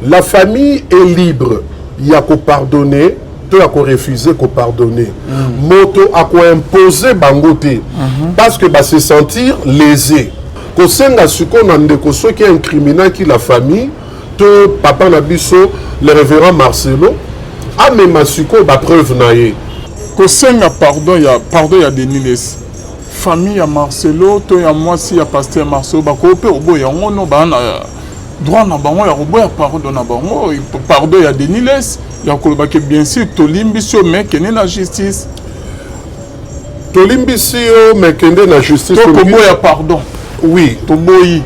La famille est libre. Il y a qu'à pardonner, il y a qu'à refuser qu'à pardonner. Moto a qu'à imposer bangote. Parce que se sentir lésé. Quand senga suko nandeko so qui est incriminant qui la famille, te papa nabiso le révérend Marcelo a même suko ba preuve naie. Quand senga pardon ya Deniles. Famille ya Marcelo to ya moi si ya pasteur Marcelo ba ko pe obo ya ngono ba na droit na bango ya obo ya pardon na bango pardon ya Deniles ya ko ba ke bien sûr to limbisio mais que na justice. To limbisio mais que na justice to obo ya pardon. Oui, Toboyi.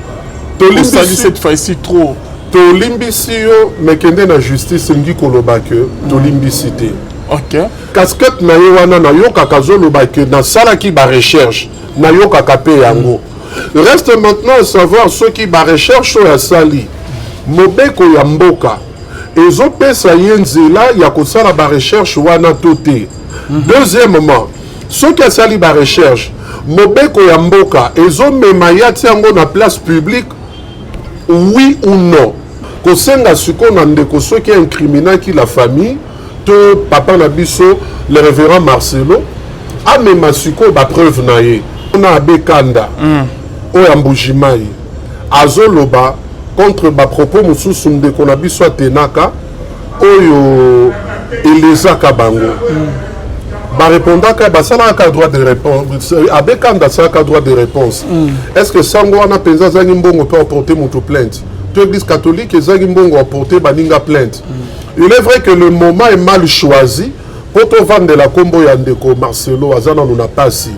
Tolimbisi cette fois-ci trop. Tolimbisio mais kende na justice ngi koloba ke tolimbisité. OK. Casquette na yo wana na yo kakazo loba ke na sala ki ba recherche na yo kakape yango. Reste maintenant à savoir ceux qui ba recherche so ya sali. Mobeko ya mboka. Ezo pesa yenzela ya kosala ba recherche wana toté. Deuxièmement, ceux qui sali ba recherche Mobeko ya mboka ezo mema yati yango na place publique oui ou non kosenga suko na ndeko so qui est incriminant qui la famille te papa na biso le révérend Marcelo a mema suko ba preuve na ye na abekanda o ya mbujimai azoloba contre ba propos mususu ndeko na biso atenaka oyo elezaka bango ba répondant que basala ka droit de réponse avec un droit de réponse est-ce que sango wana penza zangi mbongo peut apporter mon plainte toute l'église catholique zangi mbongo apporter baninga plainte il est vrai que le moment est mal choisi pour te vendre la combo ya ndeko Marcelo azana nous n'a pas si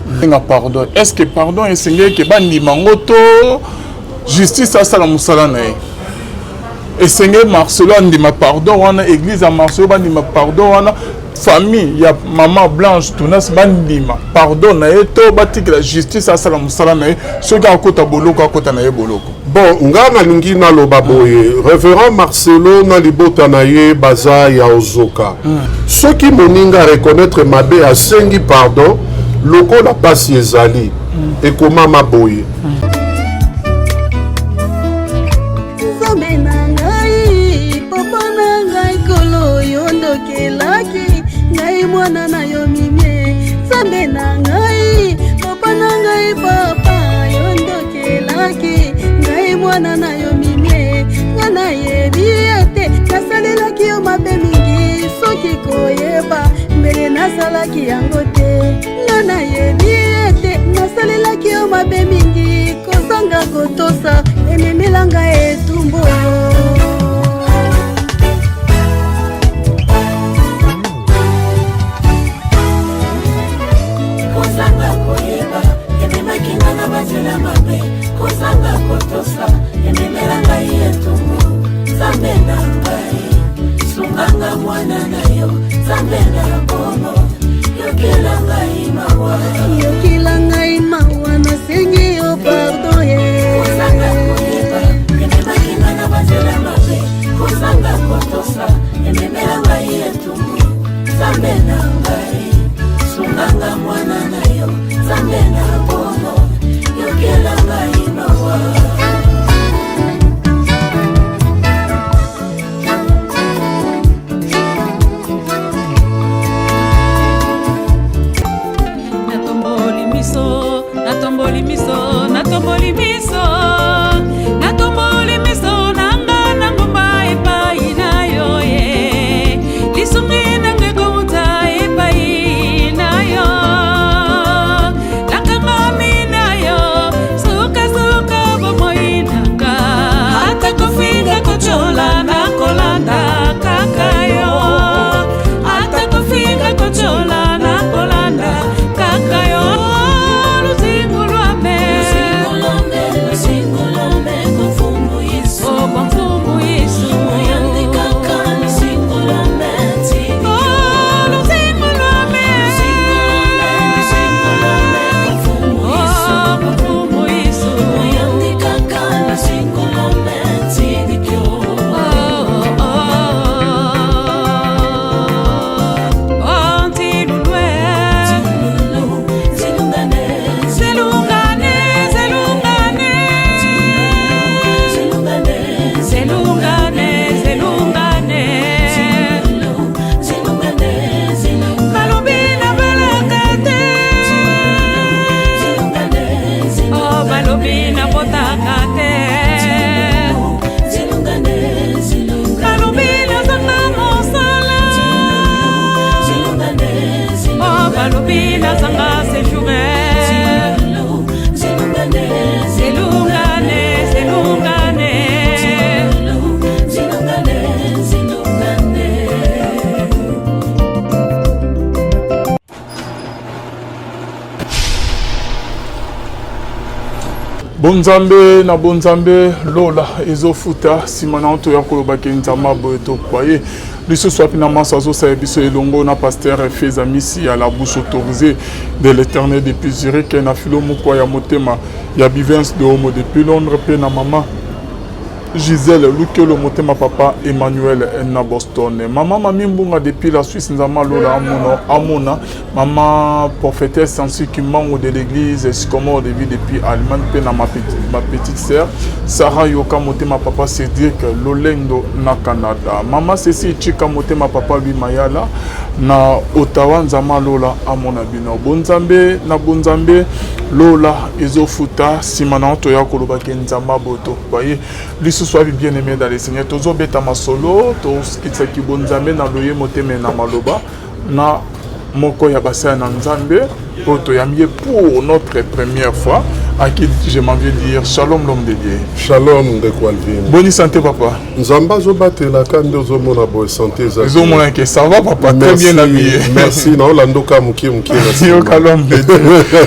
pardon est-ce que pardon est sengé que bandi mangoto justice à sala musala na et sengé Marcelo ndima pardon wana église à Marcelo bandi ma pardon wana famille ya maman blanche tunas bandima pardon na eto batik la justice asala musala na ceux qui akota boloko akota na boloko bon ngana ningi na loba boye révérend Marcelo na libota na ye baza ya ozoka ceux qui moninga reconnaître mabe a sengi pardon loko la pasi ezali et comment ma boye mwana na yo mimie zambe na ngai papa na ngai papa yo ndokelaki ngai mwana na yo mimie ngana yebi ete nasalelaki yo mabe mingi soki koyeba mbele nasalaki yango te ngana yebi ete nasalelaki yo mabe mingi kozanga kotosa ememelanga etumbu kozanga kotosa ememelanga yetumu zambe na ngai sunganga mwana na yo zambe na bomo yokelanga imawa nasengi yo pardon ye kozanga koyeba ememakina na bazela mabe kozanga kotosa ememelanga yetumu zambe na ngai sunganga mwana na yo zambe na bomo yokelanga imawa natomboli miso nanga na ngomba epai na yo ye lisumi nange kouta epai balobi nazanga séjouré zelungane Bonzambe na bonzambe lola ezofuta simana onto ya kolobaki nzamba boye tokwaye biso swapi na masa azosala biso elongo na pasteur Feza Misi à la bouche autorisée de l'éternel depuis Zurich na filo moko ya motema ya Bivens de Homo depuis Londres pe na mama Gisèle Lukelo motema papa Emmanuel na Boston maman mami mbunga depuis la Suisse nzama lola amona maman prophétesse ainsi que membre de l'église Escomore de vie depuis Allemagne pe na ma petite sœur Sarah Yoka motema papa Cédric Lolendo na Canada maman Cécile Chika motema papa lui Mayala na Ottawa nzama lola amona bino bonzambe na bonzambe lola ezofuta simana to ya kolobaki nzamba boto voyez soit bien aimé dans les Seigneurs. Tozo beta masolo, tos kitsaki bonzambe na loye moteme na maloba na moko ya basa na nzambe poto yamie pour notre première fois à qui je m'en viens dire shalom l'homme de Dieu. Shalom de Kwalvin. Bonne santé papa. Nzamba zo batela kando zo mona boy santé za. Zo mona que ça va papa très bien habillé. Merci na olandoka muki merci. Yo kalom de Dieu.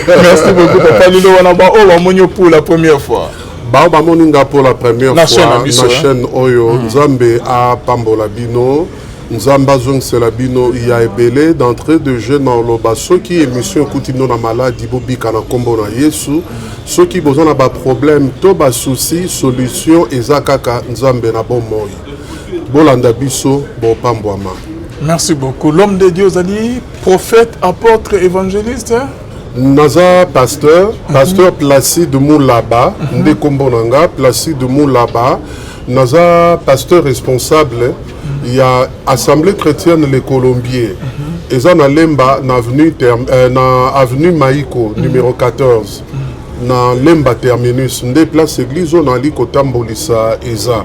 Merci beaucoup papa lilo wana ba o wa monyo pour la première fois. Ba moninga pour la première fois na chaîne Oyo Nzambe a Pambola Bino Nzamba Zong Selabino il y a ebele d'entrée de jeu dans loba ceux qui émission Koutino na maladie bobika na kombo na Yesu ceux qui besoin na ba problème to ba souci solution ezakaka Nzambe na bon moi bolanda biso bo pambwama. Merci beaucoup l'homme de Dieu Zali prophète apôtre évangéliste Naza pasteur Placide Moulaba, Nde Kombonanga, Placide Moulaba, Naza pasteur responsable, il y a Assemblée chrétienne les Colombiers, et ça na Lemba, na avenue Maïko, numéro 14, na Lemba terminus, Nde place église, on a li Kotambolisa Eza.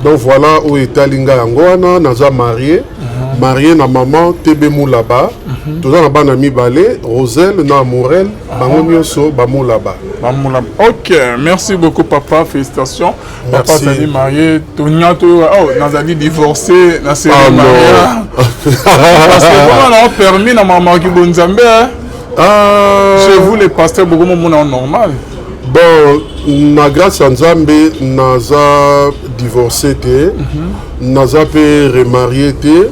Donc voilà où est Alinga Yangoana, Naza marié na maman Tebe Moulaba. Tout ça, on a mis balé, Roselle, na Morel, Bangomioso, Bamoulaba. Ok, merci beaucoup papa, félicitations. Merci. Papa s'est marié, Nazali divorcé, Nazali marié. Parce que comment on a permis na maman qui bonzambe. Chez vous les pasteurs beaucoup de monde normal. Bon, na grâce à Nzambe, naza divorcé té, naza pe remarié té.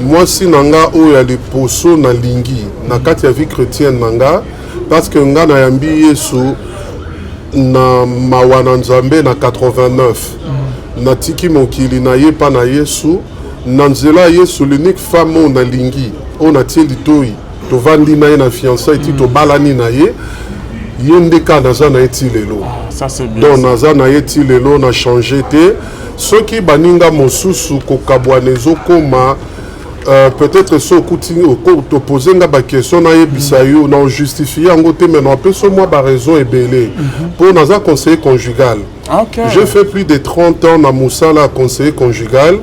Moi si nanga o ya le poso na lingi na kati ya vie chrétienne nanga parce que nga na yambi Yesu na mawana Nzambe na 89 na tiki mokili na ye pa na Yesu na nzela Yesu l'unique femme na lingi on a tie litoi to vandi na ye na fiançailles ti to balani na ye yende ka naza na eti lelo ça c'est bien donc naza na eti lelo na changer te ceux qui baninga mosusu ko kabwanezo koma peut-être ce kuti to poser nga question na yebisa yo na justifier ngo te mais non peu so moi ba raison ebele pour naza conseiller conjugal. Okay. J'ai fait plus de 30 ans na Moussala conseiller conjugal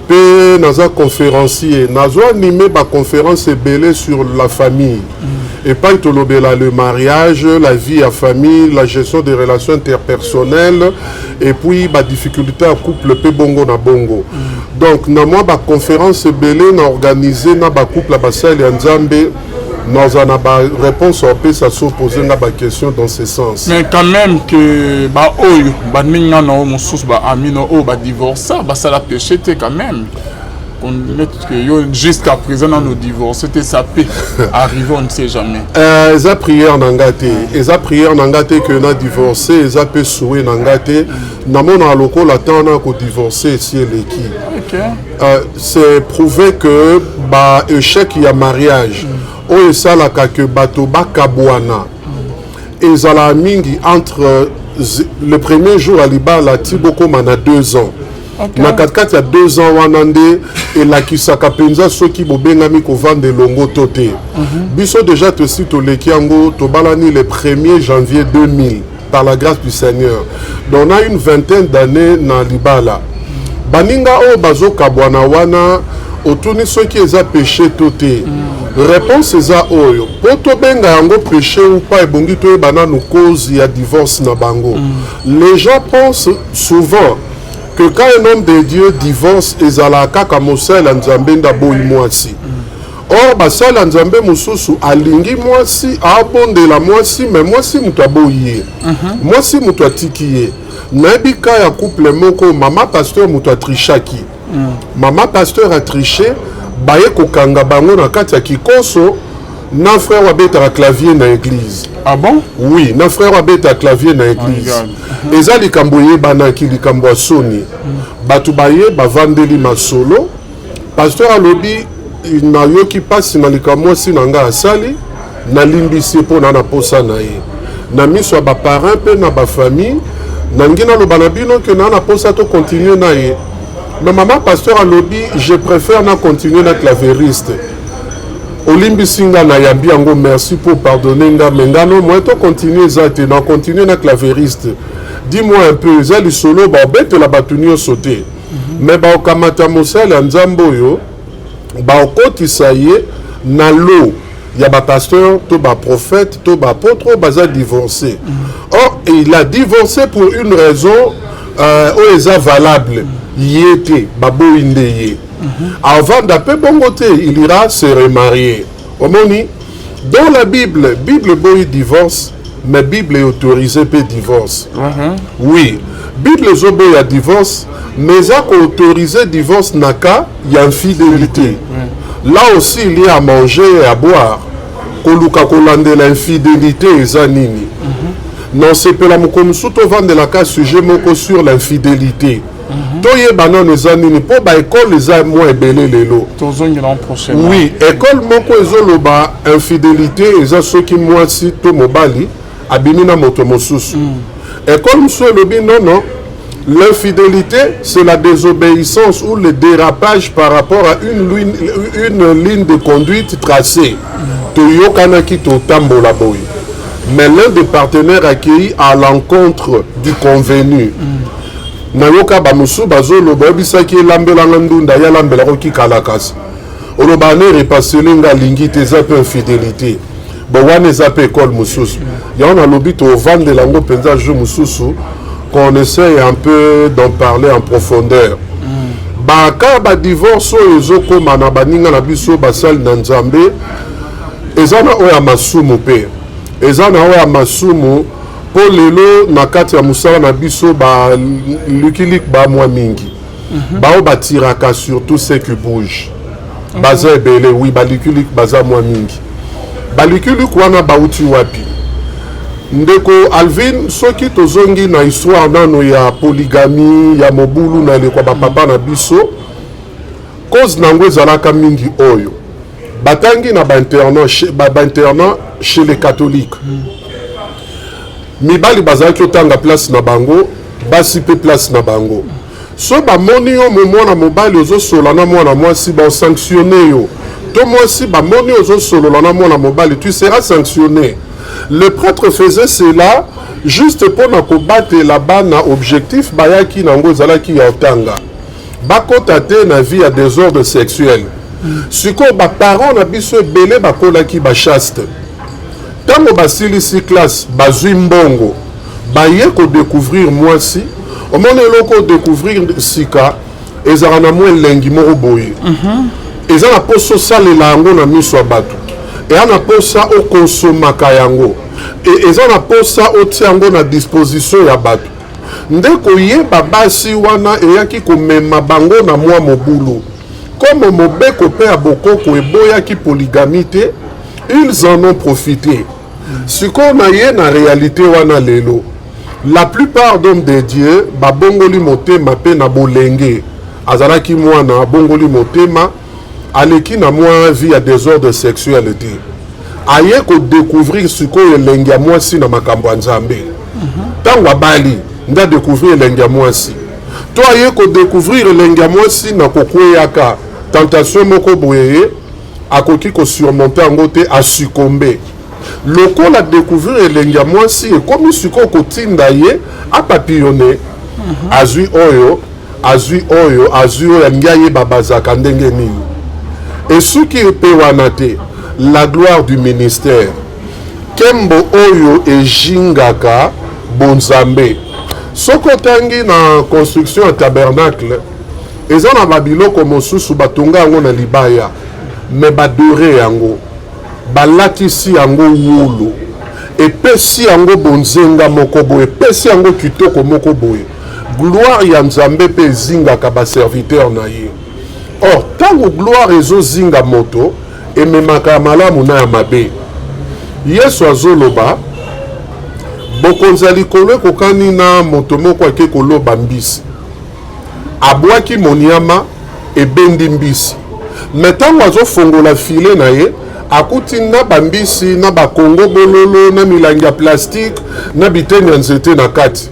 pe naza conférencier nazo animé ba conférence ebele sur la famille et pas tolobela le mariage, la vie à famille, la gestion des relations interpersonnelles et puis ba difficulté à couple pe bongo na bongo. Donc na moi ba conférence belé na organisé na ba couple ba sali Nzambe nous en ba réponse au peu ça s'opposer na ba question dans ce sens. Mais quand même que ba oyo ba ninga na o mususu ba amino o ba divorce ba ça la péché quand même. Jusqu'à présent dans nos divorces c'était ça peut arriver on ne sait jamais. Eza prière nangate eza prière nangate que na divorcé eza peut souhaiter nangate na mona loko la temps na ko divorcer si eleki. OK. C'est prouvé que ba échec ya mariage o esalaka que bato bakabwana ezala mingi entre le premier jour à libala tiboko mana 2 ans. Okay. Na 4 il y a 2 ans wanande et la kisaka penza ceux qui bobengami ko vendre longo toté. Biso déjà te cite lekiango to balani le 1er janvier 2000 par la grâce du Seigneur. Donc on a une vingtaine d'années na libala. Baninga o bazo kabwana wana otuni ceux qui eza péché toté. réponse eza oyo po tobenga yango péché ou pas ebongi toyebana no cause ya divorce na bango. Les gens pensent souvent que quand un homme de Dieu divorce ezalaka kaka mosala nzambe ndaboyi mwasi. Or basala nzambe mosusu alingi mwasi abondela mwasi mais mwasi mutu aboyi ye. Mwasi mutu atiki ye. Nayebi ka ya couple moko mama pasteur mutu atrichaki. Mama pasteur a triché baye kokanga bango na kati ya kikoso na frère wabeta clavier na église. Ah bon? Oui, na frère wabeta clavier na église. Eza likambo yebanaki likambo ya soni. Batu baye bavandeli masolo. Pasteur alobi na yoki pasi na likambo si na nga asali na limbisi po na posa na ye. Na miso ba parents pe na ba famille na ngina lo banabino que na posa to continuer na ye. Mais maman pasteur a lobby, je préfère na continuer na clavieriste. Olimbi singa na yabi yango merci pour pardonner nga mengano moi to continuer zate na continuer na clavieriste. Dis-moi un peu za li solo ba bête la batunio sauter. Mais ba okamata mosala nzambo yo ba okotisa ye na lo ya ba pasteur to ba prophète to ba apôtre baza divorcé. Or il a divorcé pour une raison est valable. Yété, babo indeye. Avant d'après bongoté, il ira se remarier. Omoni, dans la Bible boy divorce, mais Bible est autorisé pour divorce. Oui, Bible zobo ya divorce, mais ça autorisé divorce naka, y a infidélité. Là aussi il y a à manger et à boire. Koluka kolande l'infidélité et zanini. Non, c'est pour la mokomusuto vendre la cas sujet moko sur l'infidélité. Toye banan ezanini po ba école eza mo ebele lelo. Oui, école moko ezoloba infidélité eza soki mwasi to mobali abimi na moto mosusu. École musu elobi non, l'infidélité c'est la désobéissance ou le dérapage par rapport à une ligne de conduite tracée. Toyokanaki to tambola boy. Mais l'un des partenaires accueillis à l'encontre du convenu. Nayoka bamusu bazolo babisaki lambelanga ndunda ya lambela ko kikalakasi. Olobane repasser nga lingi te zape infidélité. Bo wane zape école mususu. Ya on a lobi to vendre lango penza jeu mususu qu'on essaye un peu d'en parler en profondeur. Ba ka divorce ezoko mana baninga na biso basali na nzambe. Ezana oya masumu pe. Ezana oya masumu po lelo na kati ya musala na biso ba lukilik ba mwa mingi. Ba o batiraka surtout ceux qui bougent. Baza ebele oui ba lukilik baza mwa mingi. Ba lukilik wana bauti wapi? Ndeko Alvin soki tozongi na histoire nano ya polygamie ya mobulu na lekwa ba papa na biso. Cause nango ezalaka mingi oyo. Batangi na ba internat chez les catholiques. Mibali bazaki otanga place na bango, basi pe place na bango. So ba moni yo mwana mobali ozo solo na mwana mwasi ba sanctionner yo. To mwasi ba moni ozo solo na mwana mobali, tu seras sanctionné. Le prêtre faisait cela juste pour na kobattre la bana objectif bayaki nango zalaki ya otanga. Bakota te na vie à désordre sexuel. Siko ba parents na biso belé bakolaki ba chaste. Tango basili si classe bazui mbongo baye ko découvrir mwasi omone loko découvrir sika ezara na mwe lengi moko boye ezana poso salela yango na miso ya bato e ana posa o konsomaka yango e ezana posa otia yango na disposition ya bato ndeko yeba basi wana eyaki komema bango na mwa mobulu comme mobeko pe ya bokoko eboyaki polygamie te. Ils en ont profité. Ce qu'on a eu en réalité wana lelo. La plupart d'hommes de Dieu, ba bongoli motema pe na bolenge. Azalaki mwana bongoli motema aleki na mwa vie à désordre sexuel te. Aye ko découvrir ce qu'on elengi ya mwasi na makambo ya Nzambe. Tango abali nda découvrir elengi ya mwasi. To aye ko découvrir elengi ya mwasi na kokweyaka tentation moko boye. Akoki ko surmonter en côté à succomber. Le qu'on a découvert elengi ya mwasi et comme suko kotinda ye a papillonner. Azui oyo ya ngiaye babazaka ndenge nini. Et ce qui pe wana te la gloire du ministère. Kembo oyo ejingaka bonzambe. Soko tangi na construction ya tabernacle, eza na babiloko mosusu batonga yango na libaya, me badore yango, balatisi yango wulu, epesi yango bonzenga moko boye, epesi yango kitoko moko boye. Gloire ya Nzambe pe zingaka ba serviteur na ye. Or, tango gloire ezo zinga moto, ememaka malamu na ya mabe. Yesu azoloba, bokonza likolo kokani na moto moko ake koloba mbisi. Abwaki moniama ebendi mbisi. Metango azofongola file na ye, akuti na bambisi, na bakongo bololo, na milangi ya plastique, na biteni ya nzete na kati.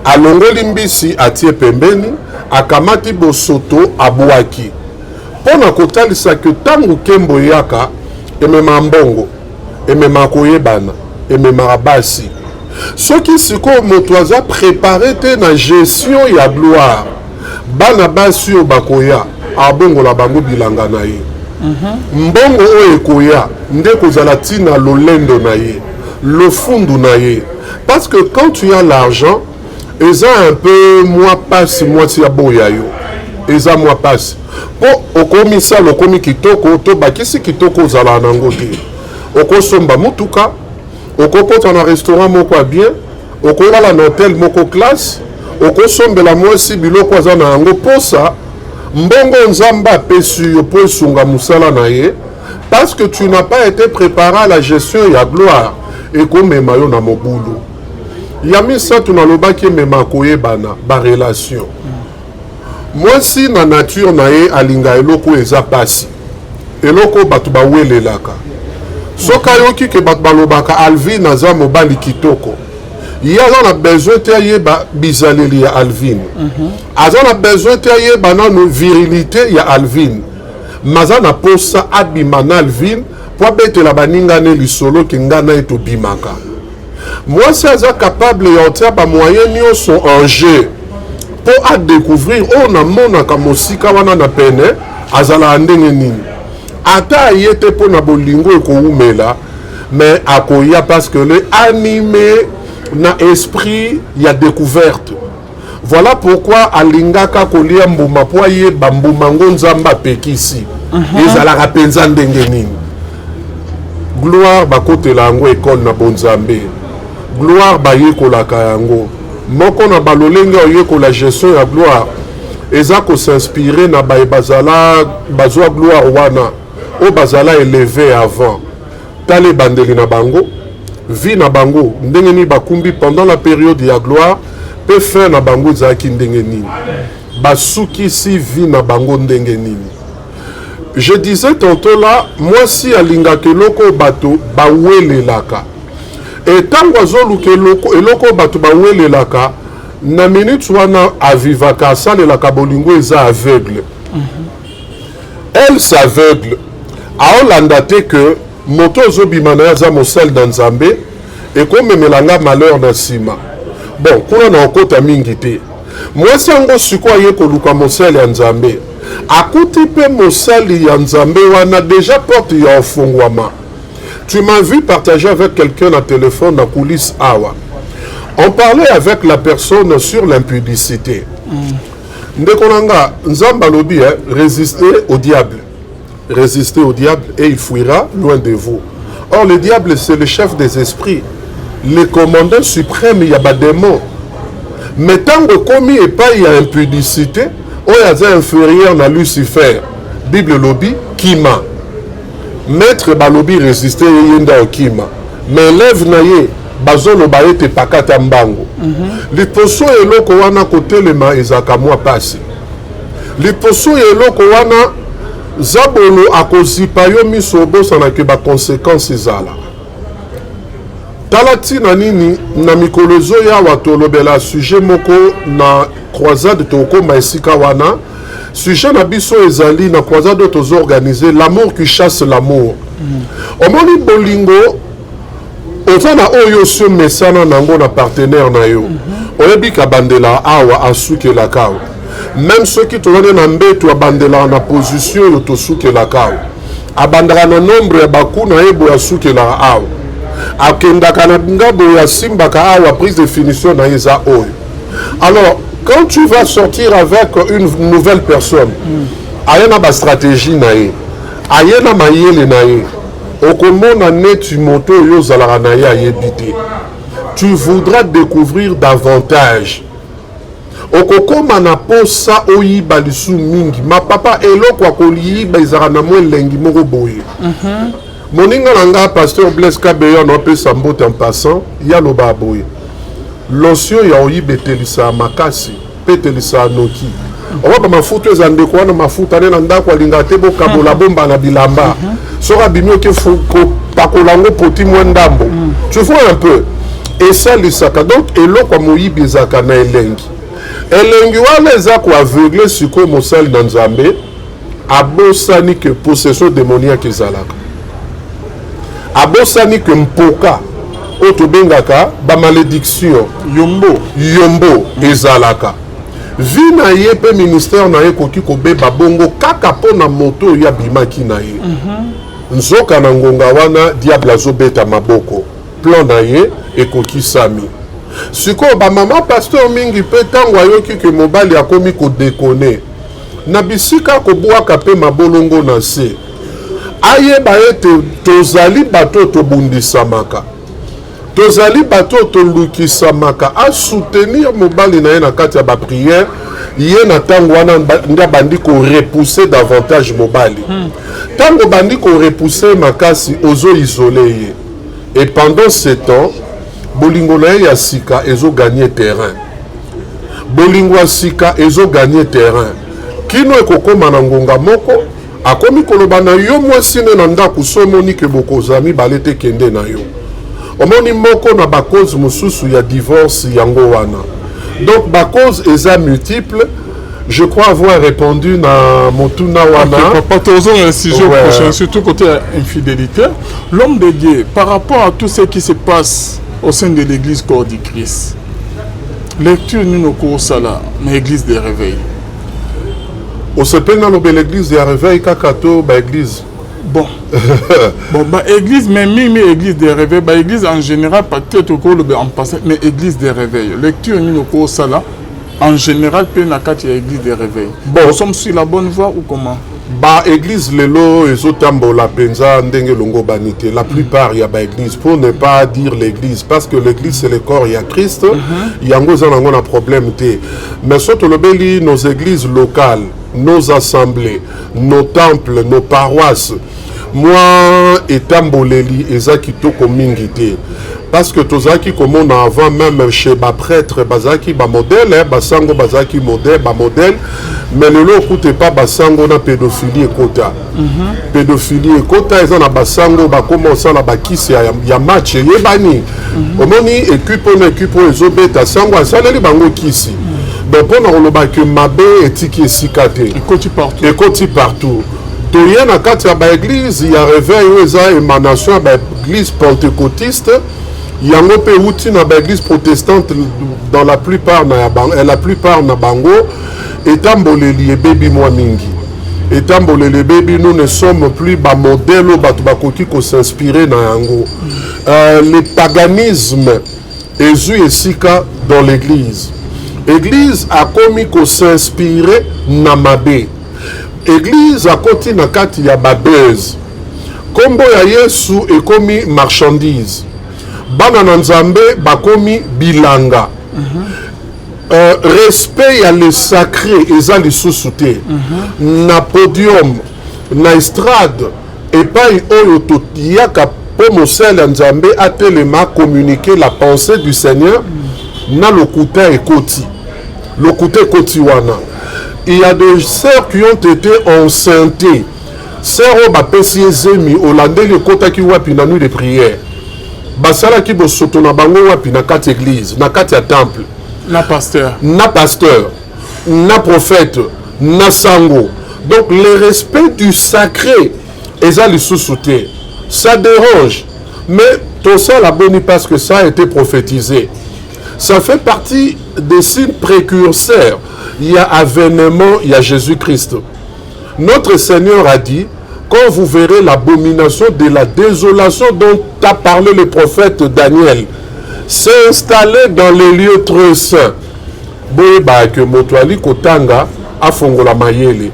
Alongoli mbisi atie pembeni, akamati bosoto abwaki. Pona kotalisa ke tangu kembo yaka, emema mbongo, emema koyebana, emema basi. Soki siko moto aza préparé te na gestion ya gloire, bana basi yo bakoya, abongo la bango bilanga na ye. Mbongo oyo ekoya, nde kozala tina lolendo na ye, le fundu na ye. Parce que quand tu as l'argent, eza un peu moi passe, moi si aboya yo. Eza moi passe. Po okomi sa lokomi kitoko, to bakisi kitoko zala nango te. Oko somba mutuka, oko kota na restaurant moko a bien, oko la na hotel moko classe, oko sombe la mwasi biloko aza na yango posa, mbongo nzamba pesu yo po sunga musala na ye, parce que tu n'as pas été préparé à la gestion ya gloire, eko mema yo na mobulu. Yamisa tunalobaki mema koyebana ba relation. Mwasi na nature na ye alinga eloko eza pasi. Eloko batu bawelelaka. Soka yoki ke batu balobaka Alvin aza mobali kitoko. Yaza na besoin te yeba bizaleli ya Alvin. Aza na besoin te yeba na virilité ya Alvin. Maza na posa abima na Alvin po betela baninga ne lisolo ki ngana eto bimaka. Moi, si elles sont capables de moyens sont en jeu pour découvrir on a mon kamosika wana na pene azala ndenge nini ata yete po na bolingo ko umela mais akoya parce que le animé na esprit ya découverte. Voilà pourquoi alingaka kolia mbuma po ye bambuma ngonzamba pekisi ezala rapenza ndenge nini. Gloire bakotela yango école na bonzambe. Gloire baye kolaka yango. Moko na balolenge oye ko la gestion ya gloire. Eza ko s'inspirer na baye bazala bazwa gloire wana. O bazala élevé avant. Tale bandeli na bango. Vie na bango. Ndenge ni bakumbi pendant la période ya gloire. Pe fin na bango zaki ndenge nini. Basuki si vie na bango ndenge nini. Je disais tantôt là, moi si alinga ke loko bato bawele laka. Et tango azoluke eloko bato bawelelaka na minute wana avivaka asalelaka bolingo eza aveugle. Elle s'aveugle aolanda te que moto ozobima na aza mosali na Nzambe ekomemelanga malheur na nsima. Bon, kuna na okota mingi te. Mwasi yango sikoyo aye koluka mosali ya Nzambe akuti pe mosali ya Nzambe wana déjà porte ya ofungwama. Tu m'as vu partager avec quelqu'un au téléphone dans coulisse awa. On parlait avec la personne sur l'impudicité. Ndekonanga, Nzamba lobi, résistez au diable. Résistez au diable et il fuira loin de vous. Or, le diable, c'est le chef des esprits. Le commandant suprême, il y a des démons. Mais tant que commis et pas il y a impudicité, il y a inférieur à Lucifer. Bible lobi, Kima. Maître balobi résister yenda okima mais lève naye bazolo baete pakata mbango liposo eloko wana kotelema ezaka mwa pasi liposo eloko wana zabolo akozipa yo miso bosana ke ba conséquences ezala talati na nini na mikolozo ya watolobela sujet moko na croisade tokoma esika wana. Sujet na biso ezali na croisade tozo organiser l'amour qui chasse l'amour. Omoni bolingo ozana oyo so mesana nango na partenaire na yo. Oyebi ka bandela awa asuke la kao. Même ceux qui tolane na mbeto abandela na position yo to suke la kao. abandaka na nombre ya bakuna ebo ya sukela awa akendaka na ngabo ya simbaka awa prise de finition na eza oyo. Alors quand tu vas sortir avec une nouvelle personne ayena ba stratégie na ye ayena mayele na ye okomona neti moto oyo ozalaka na ye ayebi te. Tu voudras découvrir davantage. Okokoma na posa oyiba lisu mingi ma papa eloko akoliyiba ezaka na mwa elengi moko boye. Moninga na nga pasteur Blaise Kabeya na opesa mbote en passant ya loba boye lotion ya oyibetelisa makasi petelisa noki oba mafuta eza ndeko wana mafuta ne na ndako alinga te bokabola bomba na bilamba soka bimi oke pakolango poti mwa ndambo tu vois un peu et ça lisaka donc eloko moyibi ezaka na elengi wana eza ko aveugle siko mosali na nzambe abosani que possession démoniaque ezalaka abosani que mpoka oyo tobengaka bamalédiction yombo ezalaka vi na ye mpe ministère na ye koki kobeba bongo kaka mpo na moto oyo abimaki na ye nzoka na ngonga wana diable azobeta maboko plan na ye ekokisami. Sikoyo bamama pasteur mingi mpe ntango ayoki ke mobali akomi kodekone na bisika kobwaka mpe mabolongo na se ayeba ete tozali bato tobundisamaka tozali bato tolukisamaka asoutenir mobali na ye na kati ya bapriere ye na ntango wana nde bandi korepousser davantage mobali ntango bandi korepousser makasi ozoisole ye et pendant ce temps bolingo na ye ya sika ezo gagner terrain bolingo ya sika ezo gagner terrain kino ekokoma na ngonga moko akomi koloba na yo mwasi ne na ndako so omoni ke bokozami balete kende na yo omoni moko na bakoze mosusu ya divorce yango wana donc bakoze eza multiple. Je crois avoir répondu na motuna wana. Papa Tozo, un sujet prochain, surtout côté infidélité. L'homme de Dieu, par rapport à tout ce qui se passe au sein de l'église corps du Christ, lecture nous nos cours ça là, mais église des réveils. On se peine dans l'église des réveils, kakato, ba église. Bon, bah église, même église des réveils, bah église en général, peut-être en passant, mais église des réveils. Lecture nous nos cours ça là. En général, peu na kati ya église des réveils. Bon, nous sommes sur la bonne voie ou comment? Ba église lelo ezotambo la penza ndenge longo banité. La plupart y a ba église pour ne pas dire l'église parce que l'église c'est le corps, il y a Christ. Yango zanango na problème te. Mais surtout le beli nos églises locales, nos assemblées, nos temples, nos paroisses. Moi etamboleli ezaki toko mingi te. Parce que tozaki comme on a avant même chez ba prêtre bazaki ba modèle basango bazaki modèle ba modèle mais le lot coûte pas basango na pédophilie ekota pédophilie ekota eza na basango ba commencer na ba kisi ya match yebani omoni équipe ezobeta sango asaleli bango kisi donc pour na loba que mabe etiki esikate ekoti partout toye na kati ya ba église ya réveil eza émanation ba église pentecôtiste yango pe uti na ba église protestante dans la plupart na bango etamboleli ebebi mwa mingi etamboleli ebebi nous ne sommes plus ba modèle bato bakoki ko s'inspirer na yango le paganisme ezu esika dans l'église a komi ko s'inspirer na mabe église akoti na kati ya babeuse kombo ya Yesu ekomi marchandise bana na nzambe bakomi bilanga respect ya le sacré eza lisusu te na podium na estrade epai oyo toyaka po mosala ya nzambe atelema communiquer la pensée du Seigneur na lokuta ekoti wana. Il y a des sœurs qui ont été enceintes sœurs bapesi ezemi olandeli ekotaki wapi na nuit de prière basalaki bosoto na bango wapi na kati église na kati ya temple na pasteur na prophète na sango. Donc le respect du sacré eza lisusu te ça dérange mais tout ça la bonne parce que ça a été prophétisé, ça fait partie des signes précurseurs. Il y a avènement, il y a Jésus-Christ. Notre Seigneur a dit quand vous verrez l'abomination de la désolation dont a parlé le prophète Daniel, s'installer dans les lieux très saints. Boyeba que motoali kotanga afongola mayele.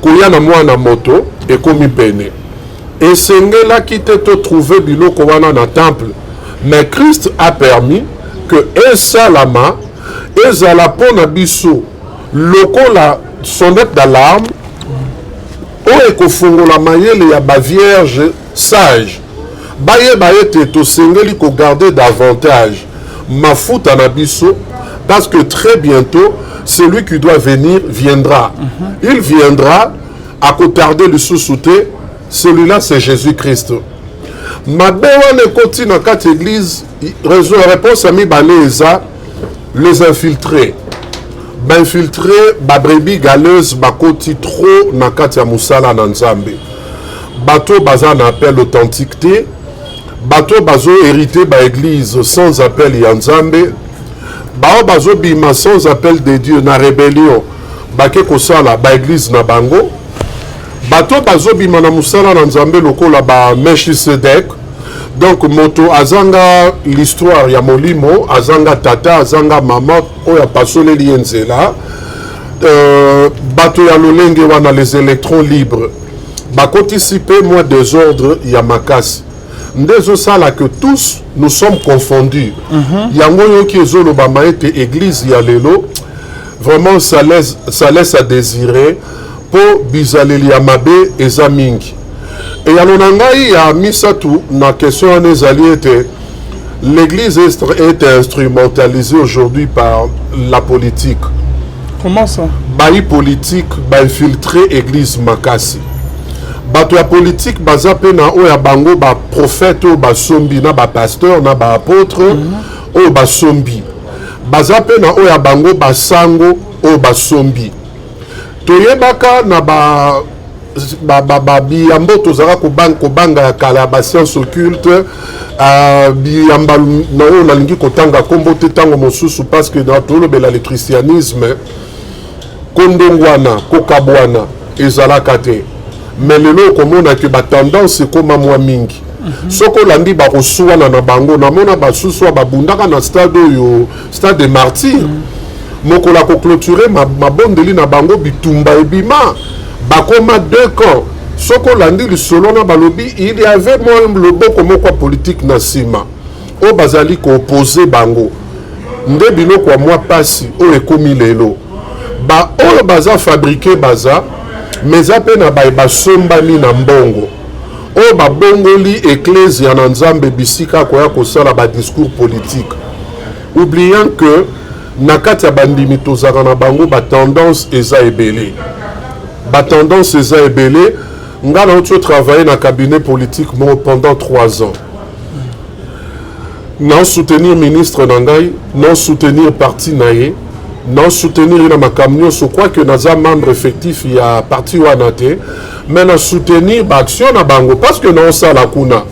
Koya na mwana moto et komi pene. Et sengela qui te trouvé biloko wana na temple. Mais Christ a permis que esalama ezala pona biso lokola sonnette d'alarme o ekofongola mayele ya ba vierge sage. Baye baye te to sengeli ko garder davantage mafuta na biso parce que très bientôt celui qui doit venir viendra. Il viendra à côté le sous-souté. Celui-là c'est Jésus-Christ. Mabe wana koti na kat église réponse à mi baleza les infiltrés. Infiltrés ba brebis galeuse ba koti trop na kat ya musala na Nzambe. Bateau baza na appel authenticité. Bateau bazo hérité ba église sans appel ya Nzambe. Bao bazo bima sans appel de Dieu na rébellion. Bake kosala ba église na bango. Bateau bazo bima na musala na Nzambe lokola ba Melchisedek. Donc moto azanga l'histoire ya molimo, azanga tata, azanga mama oya pasole lienzela. Bateau ya lolenge wana les électrons libres. Bakotisipe moi désordre ya makasi. Ndezo sala que tous nous sommes confondus. Yango yoki ezolo ba maete église ya lelo. Vraiment ça laisse à désirer pour bizaleli ya mabe ezamingi. Et il y a misatu na question l'église est instrumentalisée aujourd'hui par la politique. Comment ça? Baï politique, baï infiltré église makasi. Bato ya politique bazape na oya bango ba prophète ou ba sombi na ba pasteur na ba apôtre ou ba sombi. Bazape na oya bango ba sango ou ba sombi. Toyebaka na ba biyambo tozala kobanga ya kala ba science occulte biyamba na oyo nalingi kotanga kombo te tango mosusu parce que na tolobela le christianisme kondongwana kokabwana ezalaka te mais lelo komona ke ba tendance ekoma mwa mingi soko landi ba kosuwana na bango namona basusu babundaka na stade oyo stade de martyr mokola ko clôturer mabondeli na bango bitumba ebima bakoma 2 camps soko landi lisolo na balobi il y avait moi le boko moko politique na sima o bazali ko opposer bango nde biloko kwa moi pasi o ekomi lelo ba o baza fabriquer baza mais apena ba sombami na mbongo o ba bongoli ecclesia na Nzambe bisika ko ya kosala ba discours politique oubliant que na kati ya bandimi tozaka na bango ba tendance eza ebele. Ba tendance eza ebele. Nga na oto travailler na cabinet politique pendant 3 ans. Non soutenir ministre nangai, non soutenir parti naye, non soutenir na makamnyo so quoi que naza membre effectif ya parti wanate, mais na soutenir ba action na bango parce que non ça la kuna.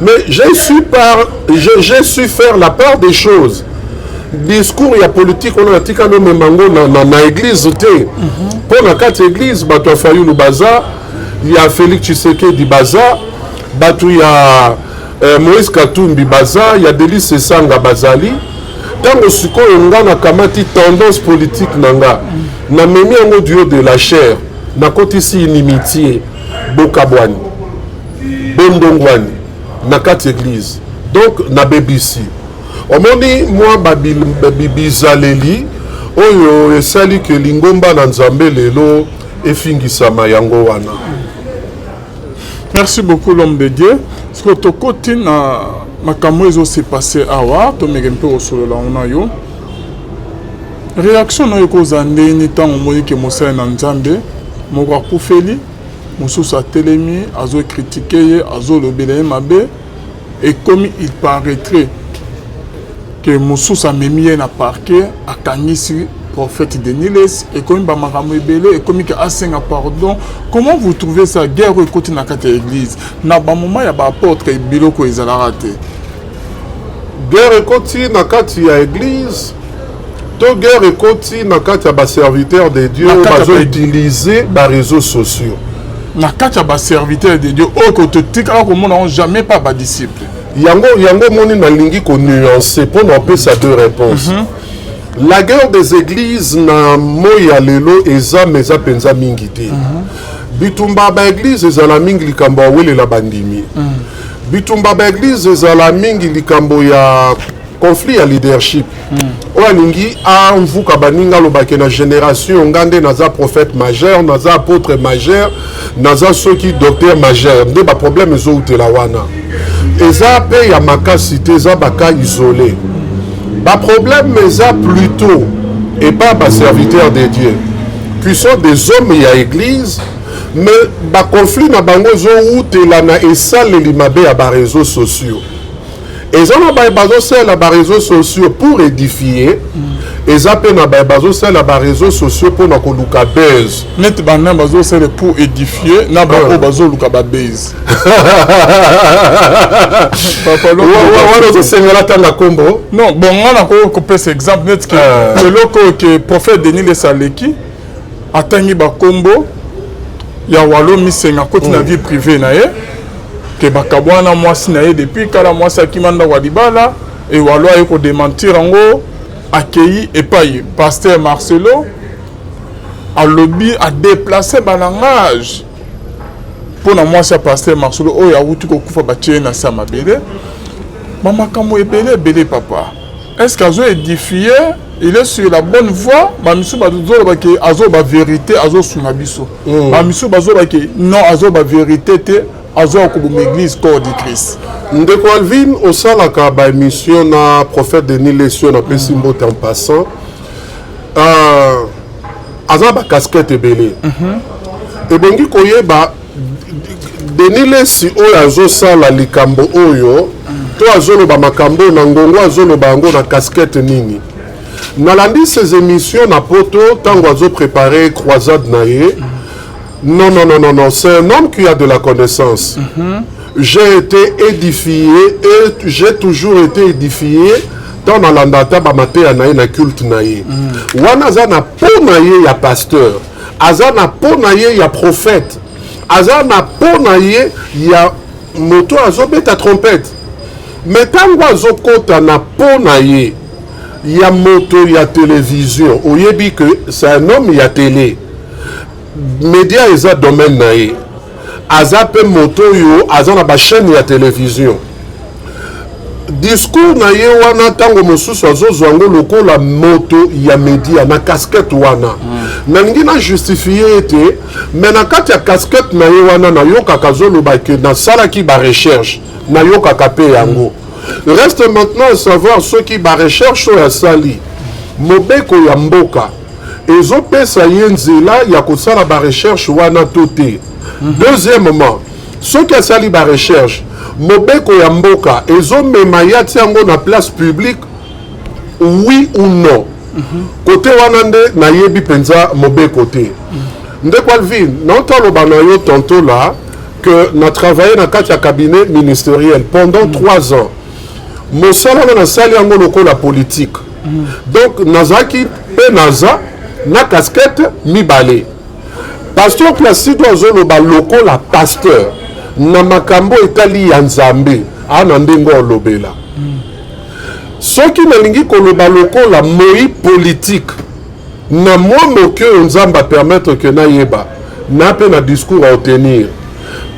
Mais j'ai su faire la part des choses. Discours ya politique on a tika no memango na église te pour na 4 églises bato fayu le bazar il y a Félix Tshisekedi bazar bato ya Moïse Katumbi bazar il y a Délice Sanga bazali tango siko nga na kamati tendance politique nanga na memi yango du haut de la chair na kotisi inimitié bokabwani bondongwani na 4 églises donc na BBC omoni moi babibizaleli oyo esali ke lingomba na Nzambe lelo efingisama yango wana. Merci beaucoup l'homme de Dieu. Ce que to koti na makambo ezo se passer awa to megempe osolo la ona yo. Réaction na yoko zande ni tango moni ke mosala na Nzambe moko akufeli mosusu atelemi azo critiquer azo lobela mabe et comme il paraîtrait que Moussous a mis un parquet à Kanisi, prophète de Niles, et comme Bamaramou Ebele, et comme il a un pardon. Comment vous trouvez ça? Guerre au côté de la église. Na ba moment ya ba apôtre et biloko ezala raté. Guerre au côté de la église. To guerre au côté de la serviteur de Dieu, ils ont utilisé les réseaux sociaux. na kati ya serviteur de Dieu au côté tika ko mona jamais pas ba disciple. Yango moni na lingi ko nuancer pour nous appeler ça deux réponses. La guerre des églises na moya lelo eza meza penza mingi te. Bitumba ba église ezala mingi likambo wele la bandimi. Bitumba ba église ezala mingi likambo ya conflit à leadership. Oya lingi amvuka baninga lobake na génération ngande naza prophète majeur, naza apôtre majeur, naza soki docteur majeur. Nde ba problème ezo utela wana. Eza pe ya makasi te eza baka isolé. Ba problème eza plutôt et pas ba serviteur de Dieu. Qui sont des hommes et à église, mais ba conflit na bango zo utela na esale limabe ya ba réseaux sociaux. Et ça na ba bazo sel ba réseaux sociaux pour édifier. Et ça pe na ba bazo sel ba réseaux sociaux pour na ko luka buzz. Net bana bazo sel pour édifier na ba o bazo luka ba buzz. Papa lo wa zo sengela tanga kombo. Non, bon on a ko couper cet exemple net que loko que prophète Denis le Saleki atangi ba kombo ya walo misenga koti na vie privée na ye. Que bakabwana mwasi na ye depuis kala mwasi akimanda walibala et walo aye ko démentir ngo accueilli et pas pasteur Marcelo a lobby a déplacé balangage pour na mwasi ya pasteur Marcelo o ya wuti ko kufa batie na sama bele mama kamo ebele papa est-ce qu'azo édifié il est sur la bonne voie bamisu bazo ba ke azo ba vérité azo suna biso bamisu bazo ba ke non azo ba vérité te azo ko l'église corps de Christ. Ndeko Alvin au salaka ba émission na prophète Denis Lesio na pesimbo en passant aza ba casquette ebele et bongi koyeba Denis Lesio oyo azo sala likambo oyo to azo ba makambo na ngongo azo ba ngo na casquette nini nalandi ces émissions na poto tango azo préparer croisade na ye. Non, c'est un homme qui a de la connaissance. J'ai été édifié et j'ai toujours été édifié dans la landata bamate anaye na culte naye. Wana zana po naye ya pasteur, azana po naye ya prophète, azana po naye ya moto azobeta trompette. Mais tango azokota na po naye ya moto ya télévision, oyebi que c'est un homme ya télé. Média eza domaine nae aza pe moto yo aza na ba chaîne ya télévision discours na ye wana tango mosusu azozwa ngo lokola moto ya média na casquette wana nalingi na justifier ete mais na kati ya casquette na ye wana na yokaka zoloba ke na salaki ba recherche na yokaka pe yango reste maintenant à savoir ceux qui ba recherche ya sali mobeko ya mboka ezopesa ye nzela ya kosala ba recherche wana tote. Deuxièmement, ceux qui asali ba recherche mobeko ya mboka ezomema ya tiango na place publique oui ou non. Côté wana nde na yebi penza mobeko te. Ndeko Alvin, nantaloba na yo tantôt là que na travaillé na kati ya cabinet ministériel pendant 3 ans. Mosala na sali yango lokola politique. Donc nazaki pe naza na casquette mibale. Pasteur Placide azoloba lokola pasteur na makambo etali ya nzambe ana ndengo olobela. Soki nalingi koloba lokola moi politique na moi moke nzamba permettre que na yeba na pe na discours à obtenir.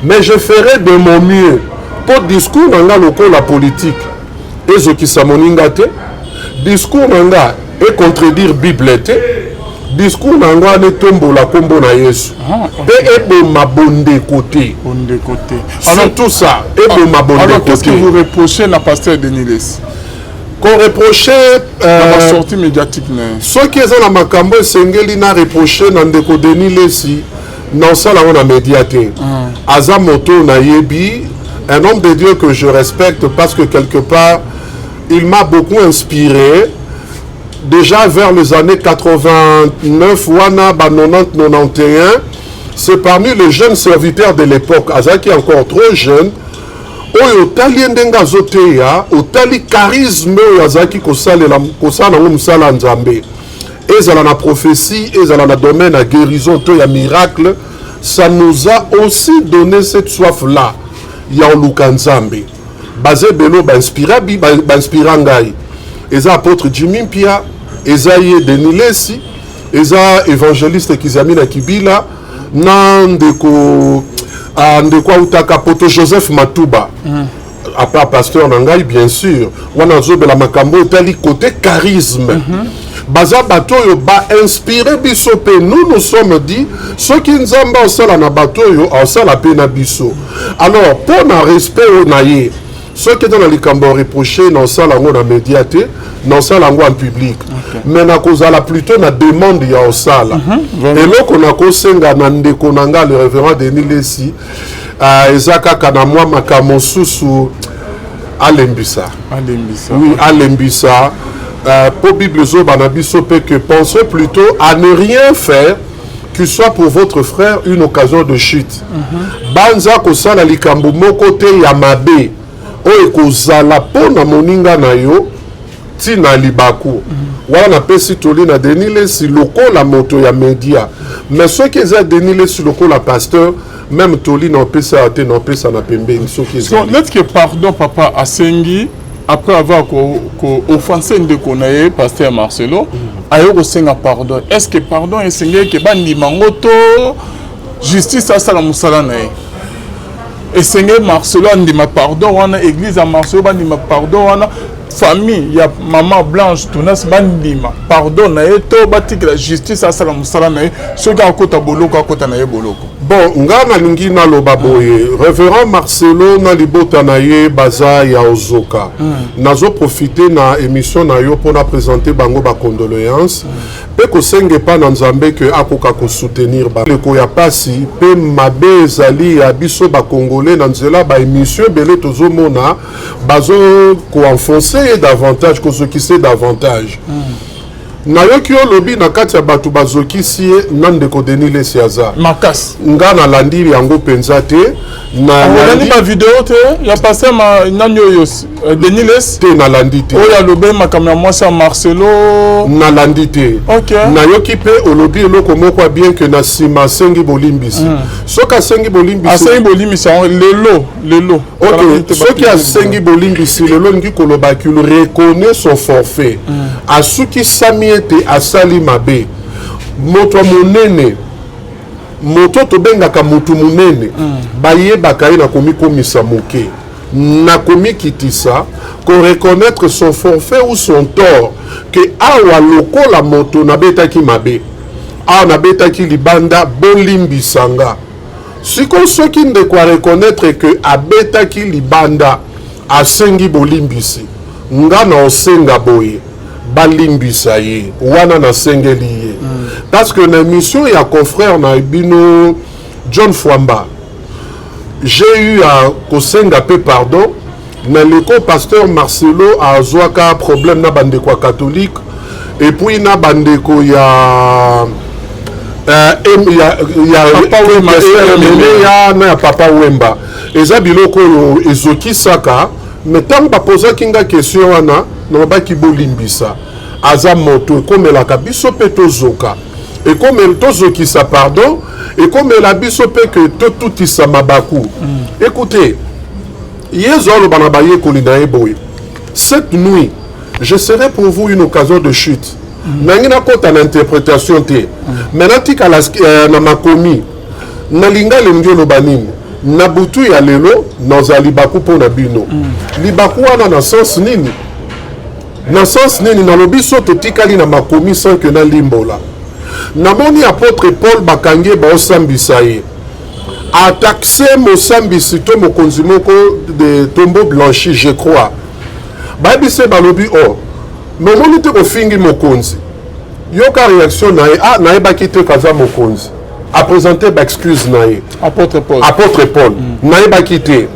Mais je ferai de mon mieux pour discours nanga lokola politique ezokisa moninga te, discours nanga et contredire Bible te, discours nanga ne tombo la kombo na Yesu pe ebo mabonde côté alors tout ça ebo mabonde côté. Qu'est-ce que vous reprochez na pasteur Denis Les qu'on reprochait la sortie médiatique ceux qui sont na makambo esengeli na reprocher na ndeko Denis Lesi non ça là on a médiaté azamoto na yebi un homme de Dieu que je respecte parce que quelque part il m'a beaucoup inspiré. Déjà vers les années 89, Wana, 90-91, c'est parmi les jeunes serviteurs de l'époque, Azaki est encore trop jeune, oyo tali ndenga zote ya, otali charisme Azaki kosala na musala nzambe. Ezala na prophétie, ezala na domaine à guérison, to ya miracle, ça nous a aussi donné cette soif-là. Ya Lukanzambe. Basé Belo, inspira Ngai. Eza apôtre Jimmy Pia, Eza Ye Denis Lesi, Eza évangéliste Kizamina Kibila, Nandeko Utaka Poto Joseph Matuba. Après pasteur Nangai, bien sûr. Wanazo Bela Makambo, tali côté charisme. Baza Batoyo ba inspiré Bisope. Nous sommes dit, ceux qui nous ont sala na Batoyo, en sala pena biso. Alors, pour un respect au naïe, ceux qui sont dans les cambos reprochés, dans sala en médiaté, dans sala en public. Mais na kozala plutôt na demande ya au sala. Et là qu'on a kosenga nande konanga le révérend Denis Lesi, Ezaka Kanamwa Makamosusu Alembisa. Oui, Alembisa. Pour Bible Zobanabiso peut que pensez plutôt à ne rien faire que soit pour votre frère une occasion de chute. Banza kosala likambo moko te ya mabe oyo kozala pona moninga na yo tina libaku. Wana pesi toli na Denis Lesi lokola moto ya media. Mais ceux qui ont Denis Lesi lokola pasteur même toli na pesa ate na pesa na pembe ceux qui ont. Let's que pardon papa Asengi après avoir offensé Ndekonaye, pasteur Marcelo, ayo ko senga pardon. Est-ce que pardon est senga ke bandi mangoto justice à sala musala na ye? Et senga Marcelo andima pardon wana église à Marcelo bandima pardon wana famille ya maman Blanche Tunas bandima pardon na ye to batik la justice à sala musala na ye soki akota boloko akota na ye boloko. Bon, nga na lingi na loba boye. Révérend Marcelo na libota na ye baza ya ozoka. Nazo profiter na émission na yo pour na présenter bango ba condoléances. Pe ko senge pa na Nzambe que akoka ko soutenir ba. Le ko ya pasi pe mabe zali ya biso ba congolais na nzela ba émission belé tozo mona bazo ko enfoncer davantage ko sokise davantage. Na yo ki olobi na kati ya batu bazoki si nande ko Denis Lesi aza Makas nga na landi yango penza te na landi ma vidéo te ya passé ma nanyo yo Denis Lesi te na landi te oya lobe makamya mwasa Marcelo na landi te. Na yo ki pe olobi eloko moko bien que na sima sengi bolimbisi soka sengi bolimbisi lelo ok soki asengi bolimbisi lelo ngi koloba ki reconnaît son forfait asuki sami ete asali mabe moto monene moto tobengaka motu monene bayebaka ye na komikomisa moke na komikitisa ko reconnaître son forfait ou son tort que awa lokola moto nabetaki mabe awa nabetaki libanda bolimbisanga siko soki ndeko reconnaître que abetaki libanda asengi bolimbisi nga na osenga boye balimbisa ye wana na sengeli ye parce que na mission ya confrère na bino John Fwamba j'ai eu à kosenga pe pardon mais le co-pasteur Marcelo a zwaka problème na bandeko catholique et puis na bandeko ya Papa Wemba eza biloko ezoki saka mais tant ba poser kinga question wana na baki bolimbisa aza moto ekomela biso pe tozoka ekomela tozokisa pardon ekomela biso pe que totutisa mabaku. Écoutez yezo bana baye kolina eboy cette nuit je serai pour vous une occasion de chute. Nangina kota na interprétation te maintenant tika na makomi na linga lengio lo banini na butu ya lelo noza libaku po na bino libaku wana na sens nini na sens nini na lobiso totikali na makomi sans que na limbola na moni apôtre Paul bakange ba osambisa ye attaquer mosambisi to mokonzi moko de tombeau blanchi je crois ba bise balobi oh mais moni te ko fingi mokonzi yoka réaction na ye na ye bakite kaza mokonzi a présenté ba excuse na ye apôtre Paul na ye bakite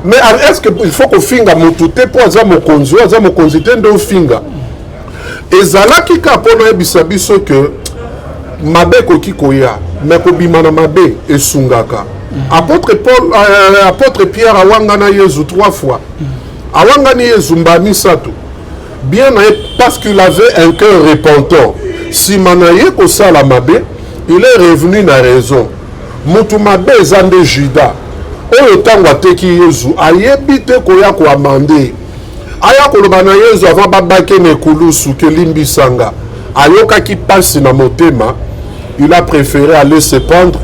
mais est-ce que il faut ko finga motute po aza mokonzi te ndo finga ezalaki ka po na yebisa biso que mabe koki koya mais kobima na mabe esungaka apôtre Pierre awangana Yesu 3 fois awangani Yesu mbami sato bien parce qu'il avait un cœur repentant si manaye kosala mabe il est revenu na raison mutu mabe eza nde Juda oyo ntango ateki Yesu ayebi te koya koamande aya koloba na Yesu avant babake na ekulusu kelimbisanga ayokaki pasi na motema. Il a préféré aller se pendre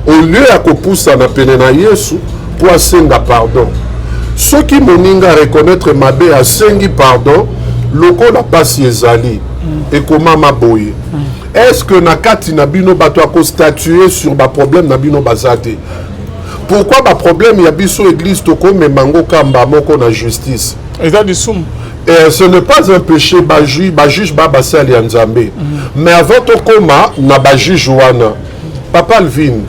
au lieu à kopusa na pene na Yesu pour asenga pardon. Ceux qui moninga reconnaître mabe asengi pardon loko la pasi ezali et comment maboye. Est-ce que nakati na bino bato ako statuer sur ba problème na bino bazate? Pourquoi ba problème ya biso église toko memango kamba moko na justice? Et ce n'est pas un péché juge basali ya Nzambe. Mais avant tokoma na ba juge wana Papa Alvin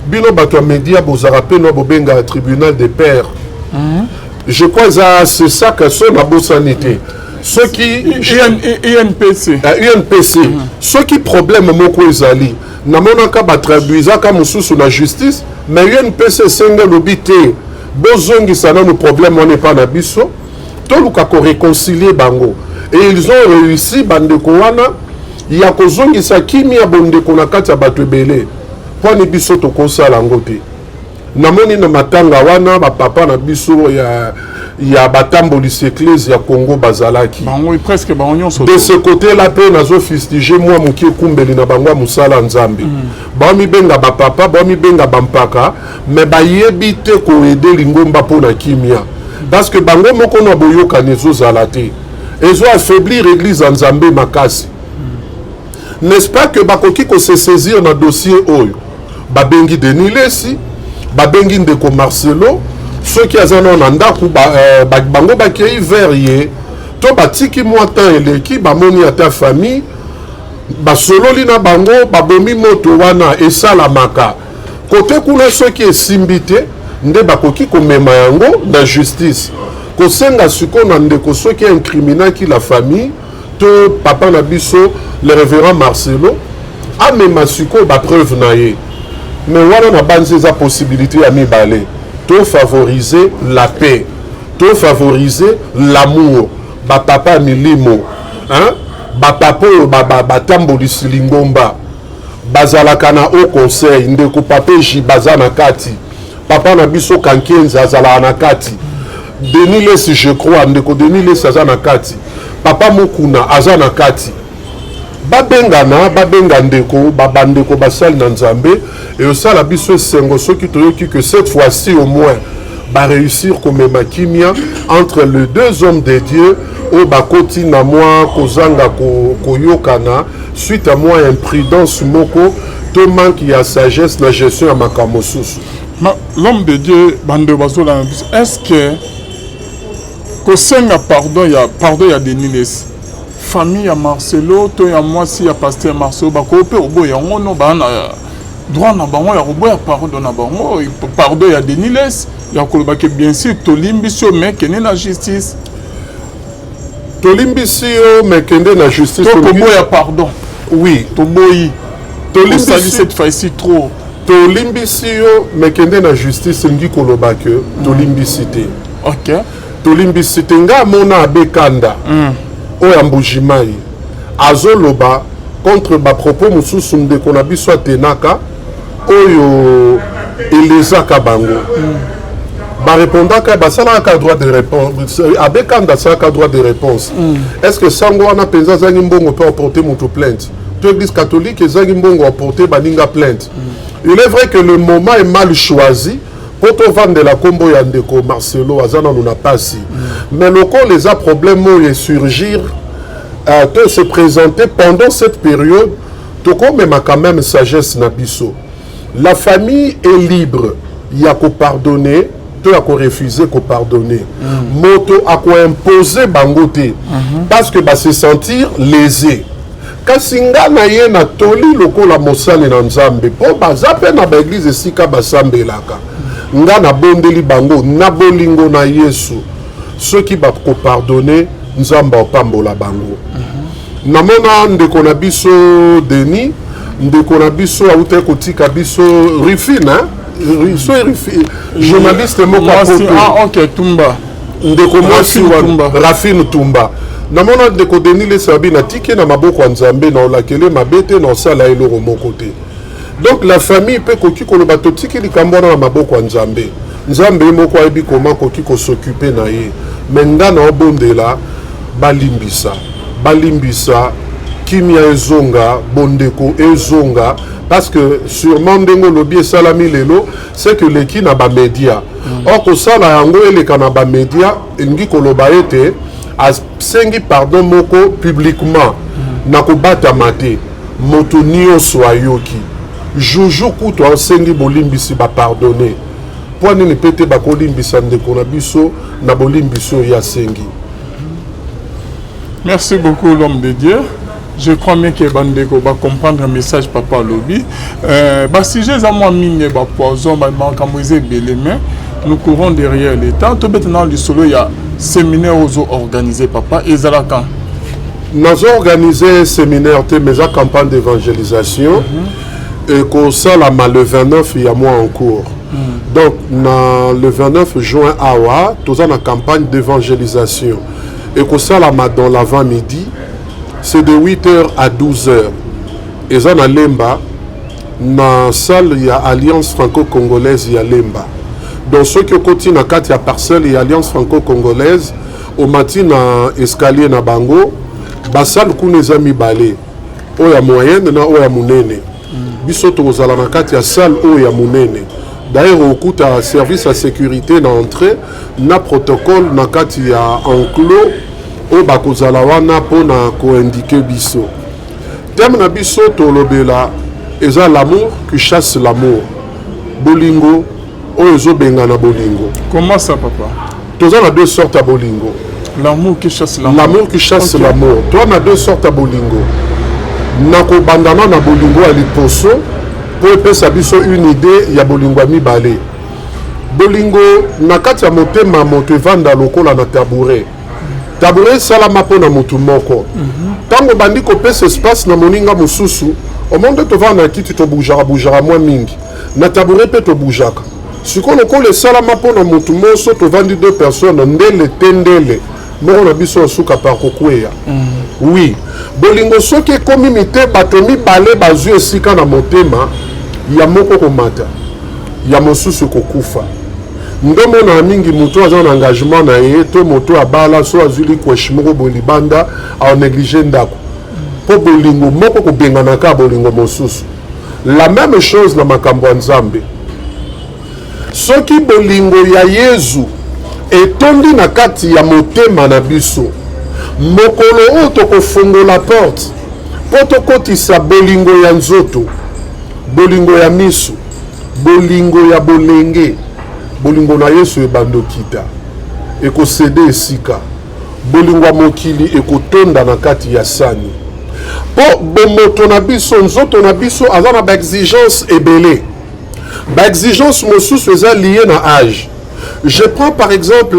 bino bato média bozarape no bobenga tribunal des pairs. Je crois que c'est ça que son abosanité. Ceux qui UNPC ceux qui problème moko ezali na monaka ba traduisa ka mususu na justice mais UNPC senga lobité bozongisa na no problème on n'est pas na biso to luka ko réconcilier bango et ils ont réussi bandeko wana ya kozongisa kimia bondeko na kati ya bato ebele po ni biso to kosala ngote na moni na matanga wana ba papa na biso ya batambolisi église ya Congo bazalaki presque de ce côté là pe nazo fustiger moi mokie kumbeli na bangwa musala Nzambe ba mi benga ba papa ba mi benga bampaka mais ba yebi te ko aider lingomba pona kimia parce que bango moko na boyoka nezo zalate ezo affaiblir église Nzambe makasi. N'est-ce pas que bakoki ko se saisir na dossier oyo ba bengi Denis Lesi ba bengi ndeko Marcelo ceux qui ont un ndako bango bakei verrier to batiki mwata eleki bamoni ata famille basololi na bango babomi moto wana esalamaka kote kuna ceux qui esimbite nde bakoki komema yango na justice kosenga siko na ndeko ceux qui incriminaki la famille to papa na biso le révérend Marcelo amema siko ba preuve na ye mais wana na banze za possibilité ya mibale to favoriser la paix, to favoriser l'amour, ba papa milimo, hein, ba papa ba tambolisi lingomba, bazalaka na au conseil, ndeko papa jibazana kati, papa na biso kankenza azala na kati, Denis Lesi je crois, ndeko Denis Lesi azana kati, papa mukuna azana kati. Babenga ndeko babandeko basali na Nzambe et au sala biso sengo soki toyoki que cette fois-ci au moins ba réussir comme makimia entre les deux hommes de Dieu au bakoti na moi kozanga koyokana suite à moi imprudence moko to manque ya sagesse na gestion ya makambo susu. L'homme de Dieu bande bazola est-ce que kosenga pardon ya Denis Lesi famille ya Marcelo to ya mwasi ya pasteur Marcelo bakope obo ya ngono bana droit na bango ya robo ya pardon na bango pardon ya Denis Lesi ya koloba ke bien sûr to limbisio mais kene na justice to limbisio mais kende na justice to bobo ya pardon oui to boyi to limbisio cette fois-ci trop to limbisio mais kende na justice ngi koloba ke to limbisité OK to limbisité nga mona abekanda oya mbujimai azoloba contre ba propos mususu ndeko na biso atenaka oyo elezaka bango ba répondaka basalaka droit de réponse abekanda salaka droit de réponse est-ce que sango wana penza zangi mbongo peut apporter mutu plainte to église catholique ezangi mbongo apporter baninga plainte il est vrai que le moment est mal choisi pour te vendre la combo ya ndeko Marcelo azana nuna pasi mais loko les a problèmes et surgir de se présenter pendant cette période toko même quand même sagesse na biso la famille est libre il y a qu'à pardonner to ya ko refuser ko pardonner moto a ko imposer bangote parce que ba se sentir lésé kasinga na ye na toli loko la mosale na Nzambe po bazape na ba église esika basambelaka nga na bondeli bango na bolingo na Yesu ceux qui ba ko pardonner Nzamba opambola bango namona ndeko na biso Denis ndeko na biso auté kotika biso Rufine journaliste moko OK Tumba ndeko mwasi wa Rafine Tumba namona ndeko Denis Lesi na tike na maboko ya Nzambe na olakele mabete na osala eloko moko te Donc la famille peut koki koloba totiki likambo na maboko ya Nzambe. Nzambe moko ayebi comment koki ko s'occuper na ye. Mais ngana obondela balimbisa kimia ezonga bondeko ezonga parce que sûrement ndengo lobi salami lelo c'est que leki na ba média. Or ko sala yango eleka na ba média ngi koloba ete asengi pardon moko publiquement na kobata mate moto nyonso ayoki juju kutu asengi bolimbisi ba pardonner po nini pete bakolimbisa ndeko na biso na bolimbiso ya sengi. Merci beaucoup l'homme de Dieu. Je crois bien que Bandeko va comprendre le message papa lobby. Si j'ai à moi mine ba poison ba mankamoise beleme, nous courons derrière l'État. Tout maintenant le solo il y a séminaire aux organisé papa et zalakan. Nous avons organisé un séminaire mais à campagne d'évangélisation et qu'on ça là le 29 il y a mois en cours. Donc le 29 juin awa, tous en campagne d'évangélisation. Et que ça là dans l'avant-midi, c'est de 8h à 12h. Et ça na Lemba, dans la salle il y a Alliance franco-congolaise il y a Lemba. Donc ceux qui continuent à 4 parcelle il y a Alliance franco-congolaise au matin na escalier na bango, ba salle kuna ezami balé. Oya moyenne na oya munene. Biso tozala na 4 salle oya munene. D'ailleurs, au coup de service à sécurité dans l'entrée, na protocole na kati ya enclos au bakozala wana pona ko indiquer biso. Thème na biso to lobela eza l'amour qui chasse l'amour. Bolingo o ezo benga na bolingo. Comment ça papa? Toza na deux sortes à bolingo. L'amour qui chasse l'amour. L'amour qui chasse l'amour. Toi na deux sortes à bolingo. Na ko bandana na bolingo à liposo. Pour epesa biso une idée ya bolingo ya mibale. Bolingo na kati ya motema moto evanda lokola na tabouret. Tabouret salama mpona motu moko. Tango bandi kopesa espace na moninga mosusu, omonde tovanda na kiti tobujaka mwa mingi. Na tabouret pe tobujaka. Siko lokola salama mpona motu moso tovandi deux personnes ndele tendele. Moko na biso suka par kokweya. Oui. Bolingo soki ekomi mite bato mibale bazwi esika na motema ya moko komata ya mosusu kokufa. Ndomo na mingi mutu aza na engagement na ye to moto abala so azuli kweshi moko bolibanda a négliger ndako. Po bolingo moko kobengana ka bolingo mosusu. La même chose na makambo ya Nzambe. Soki bolingo ya Yesu etondi na kati ya motema na biso, mokolo oyo tokofungola porte po tokotisa bolingo ya nzoto, bolingo ya miso, bolingo ya bolenge, bolingo na Yesu ebandokita ekosede esika, bolingo ya mokili ekotonda na kati ya sani. Po bomoto na biso nzoto na biso aza na baexigence ebele. Baexigence mosusu eza lié na âge. Je prends par exemple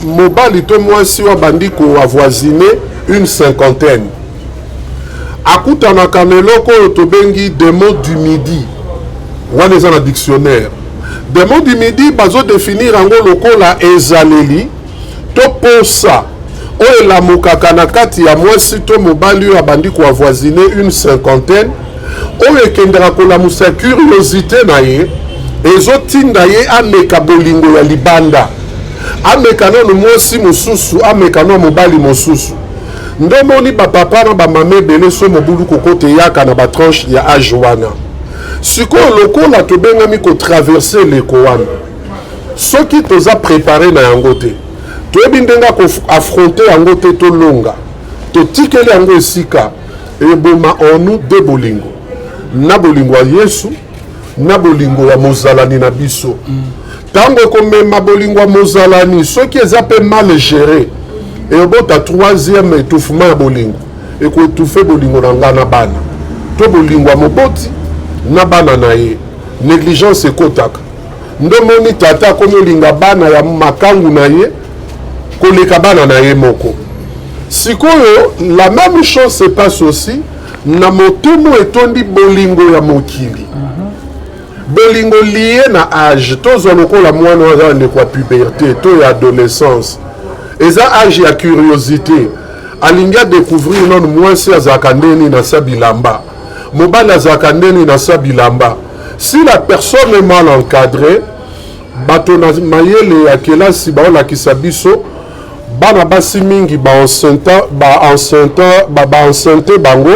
mobali to mwasi wa bandiko avoisiné une cinquantaine. Akutana kaneloko tobengi démon du midi. Wana eza na dictionnaire. Démon du midi bazo définir ango lokola ezaleli to posa o elamukaka na kati ya mwasi to mobali wa bandiko avoisiné une cinquantaine. O ekendera kolamusa curiosité na ye. Ezotinda ye ameka bolingo ya libanda. Ameka no mwasi mosusu, ameka no mobali mosusu. Ndomoni ba papa na ba mame bele so mobulu kokote yaka na ba tranche ya âge wana. Siko lokola to bengami ko traverser le kowana. Soki toza préparé na yango te. To ebindenga ko affronter yango te to longa. To tikeli yango esika e boma onu de bolingo. Na bolingo ya Yesu, na bolingo ya mozalani na biso. Tango komema bolingo ya mozalani soki eza pe mal géré et obota troisième étouffement ya bolingo et ko étouffer bolingo na ngana bana to bolingo ya moboti na bana na ye négligence ekotaka ndomoni tata komolinga bana ya makangu na ye koleka bana na ye moko. Sikoyo la même chose se passe aussi na motumu etondi bolingo ya mokili. Bolingo lié na âge, tozo lokola mwana aza ndeko ya puberté, to ya adolescence. Eza âge ya curiosité. Alinga découvrir non mwasi azaka ndeni na sabilamba. mobali azalaka ndeni na sa bilamba. Si la personne est mal encadrée, bato na mayele ya kelasi baolakisa biso bana basi mingi baenceinte bango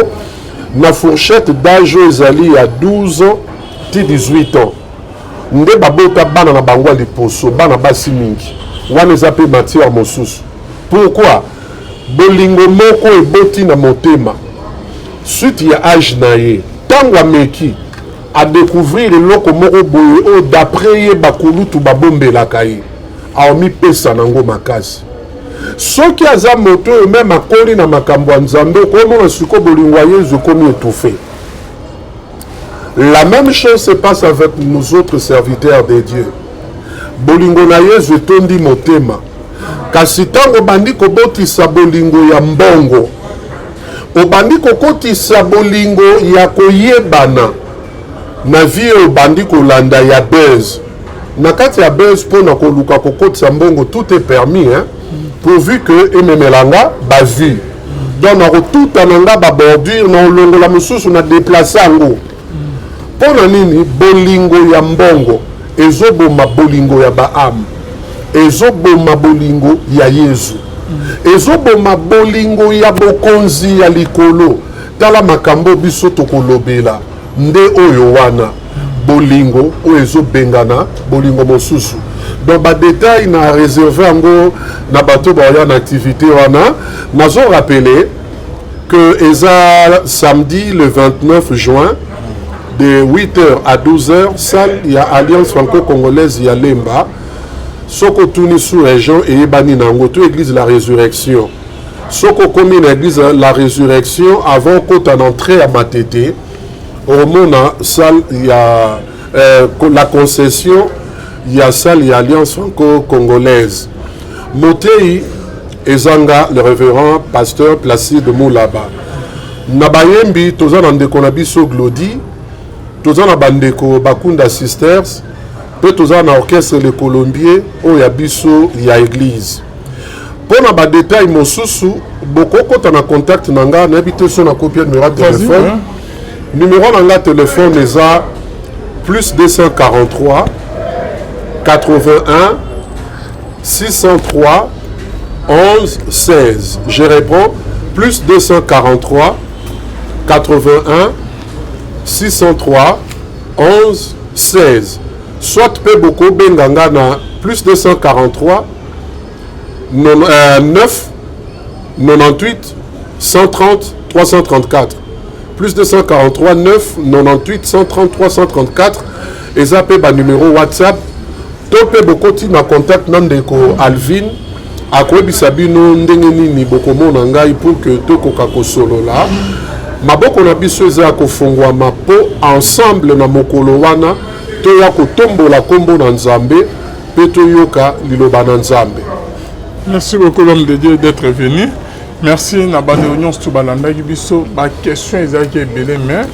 na fourchette d'âge ezali ya 12 ans ti 18 ans. Nde babota bana na bango liposo bana basi mingi. Wana eza pe matière mosusu. Pourquoi? Bolingo moko eboti na motema. Suite ya âge na ye. Tango ameki à découvrir le loko moko boye d'après ye bakulutu babombelaka ye. Aomi pesa nango makasi. Soki aza moto même akoli na makambo ya Nzambe komona siko bolingo yezu komi étouffé. La même chose se passe avec nous autres serviteurs de Dieu. Bolingo na yezu tondi motema. Kasi tango bandi kobotisa bolingo ya mbongo. Obandi kokotisa bolingo ya koyebana. Na vie obandi kolanda ya buzz. Na kati ya buzz pona koluka kokotisa mbongo tout est permis hein. Pourvu que ememelanga ba vie. Donc na tout ananga ba bordure na olongo la mususu na déplacer ngo. Pona nini bolingo ya mbongo ezoboma bolingo ya baam. Ezoboma bolingo ya Yesu. Ezoboma bolingo ya bokonzi ya likolo. Tala makambo biso tokolobela. Nde oyo wana bolingo oyo ezobengana bolingo mosusu. Donc ba détail na réservé ngo na bato ba en activité wana nazo rappeler que eza samedi le 29 juin de 8h à 12h salle ya Alliance franco-congolaise ya Lemba soko tuni sous région et ebani nango to église la résurrection soko komi na église la résurrection avant kota d'entrée à Matete au mona salle ya la concession ya salle ya Alliance franco-congolaise Motei ezanga le révérend pasteur Placide Moulaba nabayembi tozana ndeko na biso Glody tozana bandeko Bakunda Sisters pe tozana orchestre Le Colombier o ya biso ya église pona ba détail mosusu bokoko tana contact nanga na bité so na copie numéro de téléphone numéro nanga téléphone eza plus 243 81 603 11 16. Je réponds plus 243 81 603 11 16. Soit Peboko Benganga na plus 243 9 98 130 334. Plus 243 9 98 130 334. Et ça peut ba numéro WhatsApp. Topé beaucoup na contact nandeko Alvin akoyebisa bino ndenge nini bokomona ngai pour que tokoka kosolola maboko na biso eza kofungwama po ensemble na mokolo wana toya kotombola kombo na Nzambe pe toyoka liloba na Nzambe. Merci beaucoup l'homme de Dieu d'être venu. Merci na bande union Stubalanda biso ba question ezaki ebele mais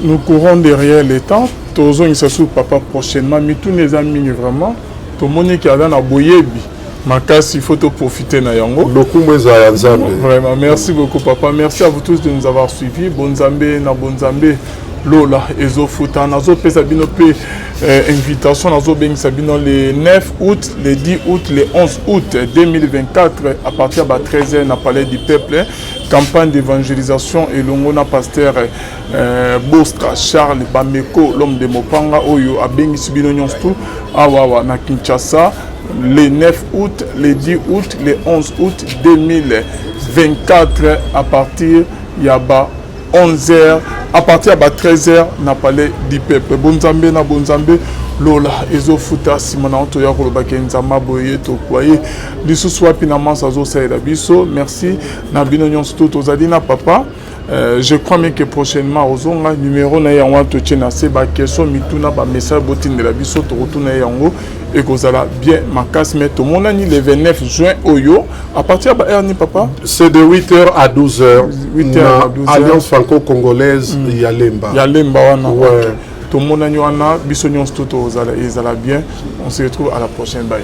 nous courons derrière les temps. Tozo Nsasu papa prochainement, mais tous les amis vraiment. Tout le monde qui a dans boyebi. Makasi, il faut profiter na yango. Vraiment, merci beaucoup papa. Merci à vous tous de nous avoir suivis. Bonzambe na bonzambe. Lola ezo futa nazo pesa bino pe invitation nazo beng sabino le 9 août, le 10 août, le 11 août 2024 à partir de 13h na palais du peuple campagne d'évangélisation et longona pasteur Bostra Charles Bameko l'homme de Mopanga oyo a bengi sibino nyonstu awawa na Kinshasa le 9 août, le 10 août, le 11 août 2024 à partir yaba 11h à partir de 13h na palais du peuple. Bonzambe na bonzambe lola ezo futa simona otoya ko lobake nzama boye to kwaye biso swapi na mansa zo saida biso. Merci na bino nyonso to tozali na papa. Je crois même que prochainement ozonga numéro na yango to tchena se ba question mituna ba message botinde la biso to retourner yango et kozala bien makas mais tout mon ani le 29 juin oyo à partir de erni papa c'est de 8h à 12h 8h à 12h Alliance franco-congolaise ya Lemba wana ouais tout mon ani wana biso nyonso to ozala ezala bien on se retrouve à la prochaine bye.